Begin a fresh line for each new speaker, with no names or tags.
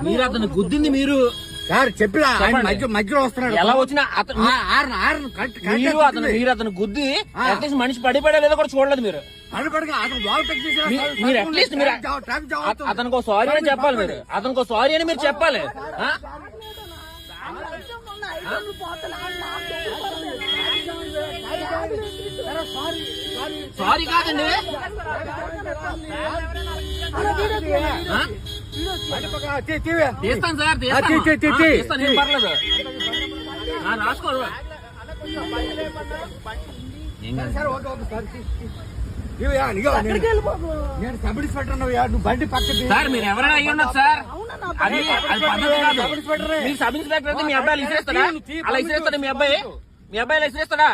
మీరు అతను గుద్దింది మీరు
సార్ చెప్పిలా మధ్యలో వస్తున్నాడు
ఎలా వచ్చినా మీరు అతను గుద్ది అట్లీస్ట్ మనిషి పడిపోయా లేదో కూడా చూడలేదు మీరు. మీరు అట్లీస్ట్ మీరు అతనికి సారీ అని చెప్పాలి. మీరు అతనికి సారీ అని మీరు చెప్పాలి. సారీ కాదండి, తీస్తాను సార్, తీస్తాను, ఏం పర్లేదు, రాసుకో. సార్ మీరు ఎవరైనా అయ్యి ఉండదు సార్, అది పద్ధతి కాదు. మీరు సబ్ ఇన్స్పెక్టర్ అయితే మీ అబ్బాయి ఇసేస్తాడా? అలా ఇసేస్తాడా మీ అబ్బాయి? మీ అబ్బాయి అలా ఇసేస్తాడా?